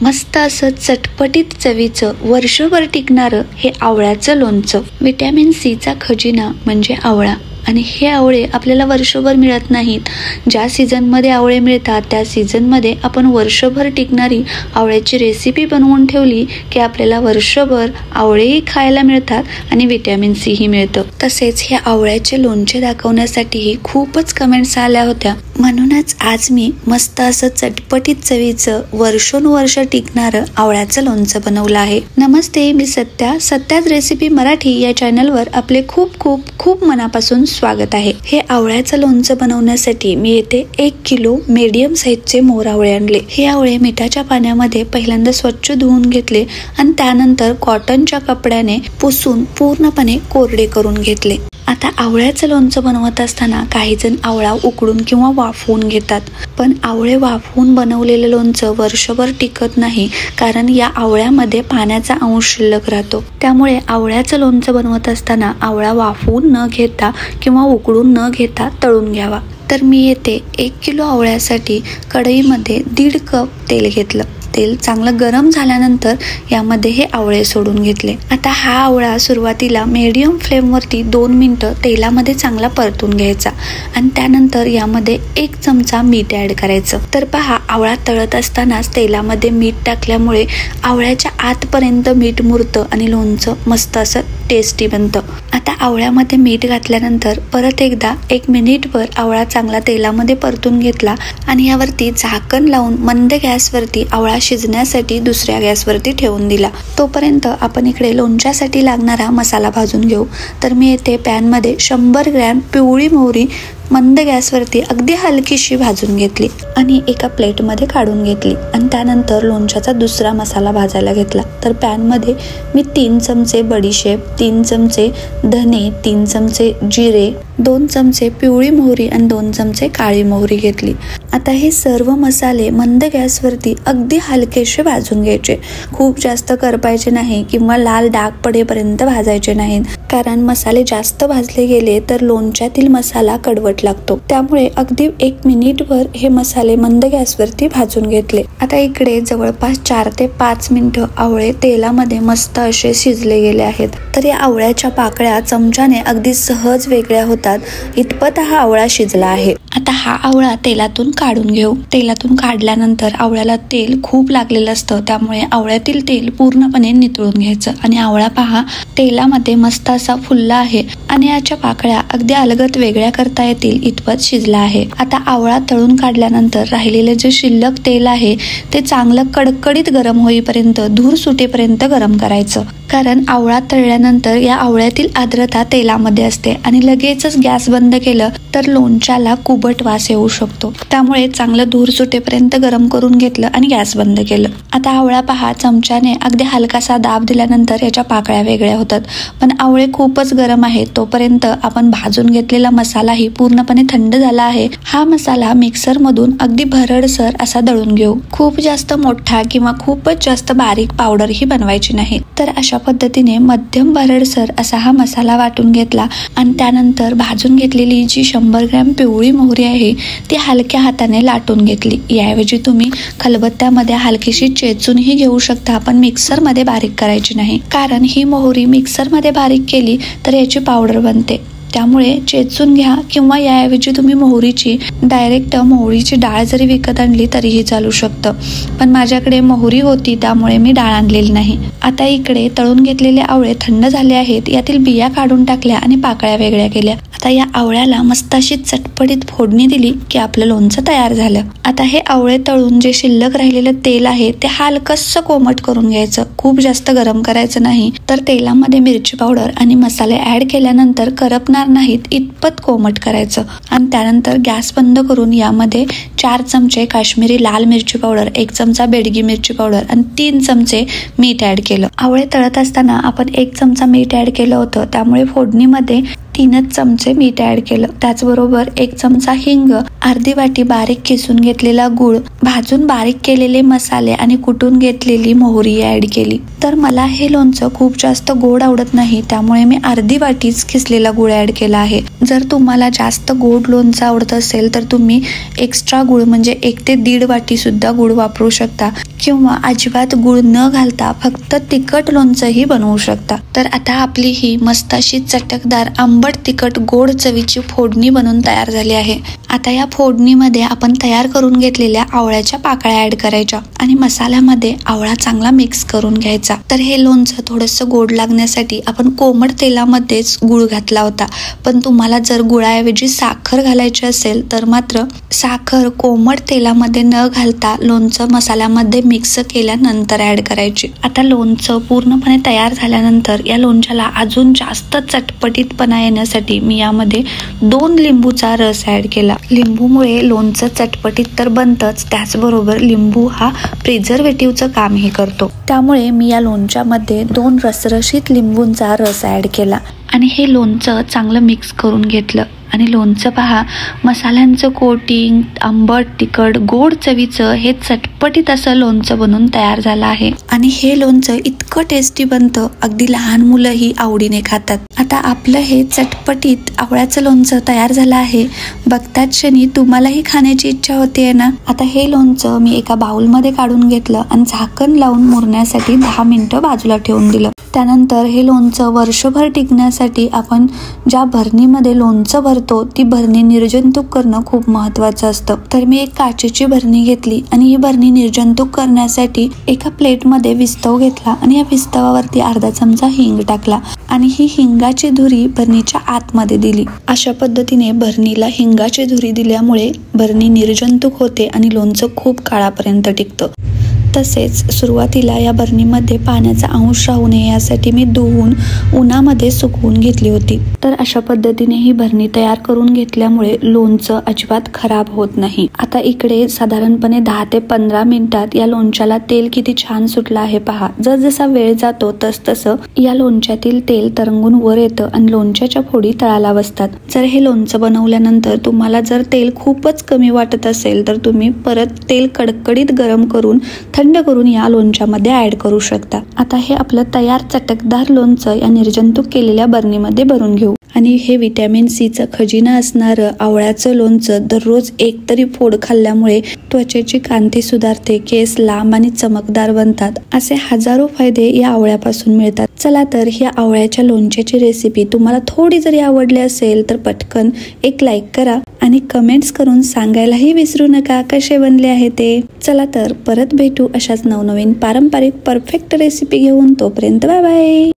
मस्त असं चटपटीत चवीचं वर्षभर टिकणारं हे आवळ्याचं लोणचं. व्हिटॅमिन सीचा खजिना म्हणजे आवळा. आणि हे आवळे आपल्याला वर्षभर मिळत नाहीत. ज्या सीझनमध्ये आवळे मिळतात त्या सीझनमध्ये आपण वर्षभर टिकणारी आवळ्याची रेसिपी बनवून ठेवली की आपल्याला वर्षभर आवळेही खायला मिळतात आणि व्हिटॅमिन सी ही मिळतं. तसेच हे आवळ्याचे लोणचे दाखवण्यासाठीही खूपच कमेंट्स आल्या होत्या. म्हणूनच आज मी मस्त असं चटपटीत चवीचं वर्षोनुवर्ष टिकणारं आवळ्याचं लोणचं बनवलं आहे. नमस्ते, मी सत्याच रेसिपी मराठी या चॅनलवर आपले खूप खूप खूप मनापासून स्वागत आहे. हे आवळ्याचं लोणचं बनवण्यासाठी मी येथे 1 किलो मीडियम साईजचे मोर आवळे आणले. हे आवळे मिठाच्या पाण्यामध्ये पहिल्यांदा स्वच्छ धुवून घेतले आणि त्यानंतर कॉटनच्या कपड्याने पुसून पूर्णपणे कोरडे करून घेतले. आता आवळ्याचं लोणचं बनवत असताना काही जण आवळा उकडून किंवा वाफवून घेतात, पण आवळे वाफवून बनवलेलं लोणचं वर्षभर टिकत नाही, कारण या आवळ्यामध्ये पाण्याचा अंश शिल्लक राहतो. त्यामुळे आवळ्याचं लोणचं बनवत असताना आवळा वाफवून न घेता किंवा उकडून न घेता तळून घ्यावा. तर मी येथे 1 किलो आवळ्यासाठी कढईमध्ये 1.5 कप तेल घेतलं. तेल चांगलं गरम झाल्यानंतर यामध्ये हे आवळे सोडून घेतले. आता हा आवळा सुरुवातीला मीडियम फ्लेमवरती 2 मिनिटं तेलामध्ये चांगला परतून घ्यायचा आणि त्यानंतर यामध्ये 1 चमचा मीठ ऍड करायचं. तर पहा, आवळा तळत असतानाच तेलामध्ये मीठ टाकल्यामुळे आवळ्याच्या आतपर्यंत मीठ मुरतं आणि लोणचं मस्त असं टेस्टी बनतं. आता आवळ्यामध्ये मीठ घातल्यानंतर परत एकदा 1 मिनिटभर आवळा चांगला तेलामध्ये परतून घेतला आणि यावरती झाकण लावून मंद गॅसवरती आवळा शिजण्यासाठी दुसऱ्या गॅसवरती ठेवून दिला. तोपर्यंत आपण इकडे लोणच्यासाठी लागणारा मसाला भाजून घेऊ. तर मी येथे पॅनमध्ये 100 ग्रॅम पिवळी मोहरी मंद गॅसवरती अगदी हलकीशी भाजून घेतली आणि एका प्लेटमध्ये काढून घेतली आणि त्यानंतर लोणच्याचा दुसरा मसाला भाजायला घेतला. तर पॅनमध्ये मी 3 चमचे बडीशेप, 3 चमचे धने, 3 चमचे जिरे, 2 चमचे पिवळी मोहरी आणि 2 चमचे काळी मोहरी घेतली. आता हे सर्व मसाले मंद गॅसवरती अगदी हलकेसे भाजून घ्यायचे. खूप जास्त करपायचे नाही किंवा लाल डाग पडेपर्यंत भाजायचे नाहीत, कारण मसाले जास्त भाजले गेले तर लोणच्यातील मसाला कडवट लागतो. त्यामुळे अगदी 1 मिनिटभर हे मसाले मंद गॅसवरती भाजून घेतले. आता इकडे जवळपास 4 ते 5 मिनिटं आवळे तेलामध्ये मस्त असे शिजले गेले आहेत. तर या आवळ्याच्या पाकळ्या चमच्याने अगदी सहज वेगळ्या होतात इतपत हा आवळा शिजला आहे. आता हा आवळा तेलातून काढून घेऊ. तेलातून काढल्यानंतर आवळ्याला तेल खूप लागलेलं असतं, त्यामुळे आवळ्यातील तेल पूर्णपणे नितळून घ्यायचं आणि आवळा पहा तेलामध्ये मस्त असा फुलला आहे आणि याच्या पाकळ्या अगदी अलगद वेगळ्या करता येतील इतपत शिजला आहे. आता आवळा तळून काढल्यानंतर राहिलेले जे शिल्लक तेल आहे ते चांगलं कडकडीत गरम होईपर्यंत, धूर सुटेपर्यंत गरम करायचं, कारण आवळा तळल्यानंतर या आवळ्यातील आर्द्रता तेलामध्ये असते आणि लगेचच गॅस बंद केलं तर लोणच्याला कुबट वास येऊ शकतो. त्यामुळे चांगलं धूर सुटेपर्यंत गरम करून घेतलं आणि गॅस बंद केलं. आता आवळा पहा चमच्याने अगदी हलकासा दाब दिल्यानंतर याच्या पाकळ्या वेगळ्या होतात, पण आवळे खूपच गरम आहे. तोपर्यंत आपण भाजून घेतलेला मसालाही पूर्णपणे थंड झाला आहे. हा मसाला मिक्सर मधून अगदी भरडसर असा दळून घेऊ. खूप जास्त मोठा किंवा खूपच जास्त बारीक पावडर ही बनवायची नाही. तर अशा पद्धतीने मध्यम भरडसर असा हा मसाला वाटून घेतला आणि त्यानंतर भाजून घेतलेली जी 100 ग्रॅम पिवळी मोहरी आहे ती हलक्या हाताने लाटून घेतली. याऐवजी तुम्ही खलबत्त्यामध्ये हलकीशी चेचूनही घेऊ शकता, पण मिक्सर मध्ये बारीक करायची नाही, कारण ही मोहरी मिक्सर मध्ये बारीक केली तर याची पावडर बनते. त्यामुळे चेचून घ्या किंवा याऐवजी तुम्ही डायरेक्ट मोहरीची डाळ जरी विकत आणली तरीही चालू शकतं, पण माझ्याकडे मोहरी होती त्यामुळे मी डाळ आणलेली नाही. आता इकडे तळून घेतलेले आवळे थंड झाले आहेत. यातील बिया काढून टाकल्या आणि पाकळ्या वेगळ्या केल्या. आता या आवळ्याला मस्त अशी चटपटीत फोडणी दिली की आपलं लोणचं तयार झालं. आता हे आवळे तळून जे शिल्लक राहिलेलं तेल आहे ते हलकसं कोमट करून घ्यायचं. खूप जास्त गरम करायचं नाही, तर तेलामध्ये मिरची पावडर आणि मसाले ऍड केल्यानंतर करपणार नाहीत इतपत कोमट करायचं आणि त्यानंतर गॅस बंद करून यामध्ये 4 चमचे काश्मीरी लाल मिरची पावडर, 1 चमचा बेडगी मिरची पावडर आणि 3 चमचे मीठ ऍड केलं. आवळे तळत असताना आपण 1 चमचा मीठ ऍड केलं होतं, त्यामुळे फोडणीमध्ये 3च चमचे मीठ ऍड केलं. त्याचबरोबर 1 चमचा हिंग, अर्धी वाटी बारीक किसून घेतलेला गूळ, भाजून बारीक केलेले मसाले आणि कुटून घेतलेली मोहरी ऍड केली. तर मला हे लोणचं खूप जास्त गोड आवडत नाही, त्यामुळे मी अर्धी वाटीच किसलेला गूळ ऍड केला आहे. जर तुम्हाला जास्त गोड लोणचं आवडत असेल तर तुम्ही एक्स्ट्रा गूळ म्हणजे 1 ते 1.5 वाटी सुद्धा गूळ वापरू शकता, किंवा अजिबात गूळ न घालता फक्त तिखट लोणचंही बनवू शकता. तर आता आपली ही मस्त अशी चटकदार आंबट तिखट गोड चवीची फोडणी बनवून तयार झाली आहे. आता या फोडणीमध्ये आपण तयार करून घेतलेल्या आवळ्याच्या पाकळ्या ऍड करायच्या आणि मसाल्यामध्ये आवळा चांगला मिक्स करून घ्यायचा. तर हे लोणचं थोडंसं गोड लागण्यासाठी आपण कोमट तेलामध्येच गूळ घातला होता, पण तुम्हाला जर गुळाऐवजी साखर घालायची असेल तर मात्र साखर कोमट तेलामध्ये न घालता लोणचं मसाल्यामध्ये मिक्स केल्यानंतर ऍड करायची. आता लोणचं पूर्णपणे तयार झाल्यानंतर या लोणच्याला अजून जास्त चटपटीतपणा येण्यासाठी मी यामध्ये 2 लिंबूचा रस ऍड केला. लिंबूमुळे लोणचं चटपटीत तर बनतंच, त्याचबरोबर लिंबू हा प्रिझर्वेटिव्हचं कामही करतो. त्यामुळे मी या लोणच्यामध्ये 2 रसरशीत लिंबूंचा रस ऍड केला आणि हे लोणचं चांगलं मिक्स करून घेतलं. आणि लोणचं पहा, मसाल्यांचं कोटिंग, आंबट तिखट गोड चवीचं हे चटपटीत असं लोणचं बनून तयार झालं आहे. आणि हे लोणचं इतकं टेस्टी बनतं, अगदी लहान मुलंही आवडीने खातात. आता आपलं हे चटपटीत आवळ्याचं लोणचं तयार झालं आहे. बघताच क्षणी तुम्हालाही खाण्याची इच्छा होते ना. आता हे लोणचं मी एका बाउलमध्ये काढून घेतलं आणि झाकण लावून मुरण्यासाठी 10 मिनिटं बाजूला ठेवून दिलं. त्यानंतर हे लोणचं वर्षभर टिकण्यासाठी आपण ज्या भरणीमध्ये लोणचं भरतो ती भरणी निर्जंतुक करणं खूप महत्त्वाचं असतं. तर मी एक काचेची भरणी घेतली आणि ही भरणी निर्जंतुक करण्यासाठी एका प्लेटमध्ये विस्तव घेतला आणि या विस्तवावरती अर्धा चमचा हिंग टाकला आणि ही हिंगाची धुरी भरणीच्या आतमध्ये दिली. अशा पद्धतीने भरणीला हिंगाची धुरी दिल्यामुळे भरणी निर्जंतुक होते आणि लोणचं खूप काळापर्यंत टिकतं. तसेच सुरुवातीला या भरणीमध्ये पाण्याचा अंश राहू नये यासाठी मी धुवून उन्हामध्ये सुकवून घेतली होती. तर अशा पद्धतीने ही भरणी तयार करून घेतल्यामुळे लोणचं अजिबात खराब होत नाही. आता इकडे साधारणपणे 10 ते 15 मिनिटात या लोणच्याला तेल किती छान सुटलं आहे पहा. जसा वेळ जातो तसं या लोणच्यातील तेल तरंगून वर येतं आणि लोणच्याच्या फोडी तळाला बसतात. जर हे लोणचं बनवल्यानंतर तुम्हाला जर तेल खूपच कमी वाटत असेल तर तुम्ही परत तेल कडकडीत गरम करून थंड करून या लोणच्यामध्ये ऍड करू शकता. आता हे आपलं तयार चटकदार लोणचं या निर्जंतुक केलेल्या बरणीमध्ये भरून घेऊ. आणि हे व्हिटॅमिन सीचं खजिना असणारं आवळ्याचं लोणचं दररोज 1 तरी फोड खाल्ल्यामुळे त्वचेची कांती सुधारते, केस लांब आणि चमकदार बनतात. असे हजारो फायदे या आवळ्यापासून मिळतात. चला तर ह्या आवळ्याच्या लोणच्याची रेसिपी तुम्हाला थोडी जरी आवडली असेल तर पटकन एक लाईक करा आणि कमेंट्स करून सांगायलाही विसरू नका कसे बनले आहे ते. चला तर परत भेटू अशाच नवनवीन पारंपरिक परफेक्ट रेसिपी घेऊन. तोपर्यंत बाय बाय.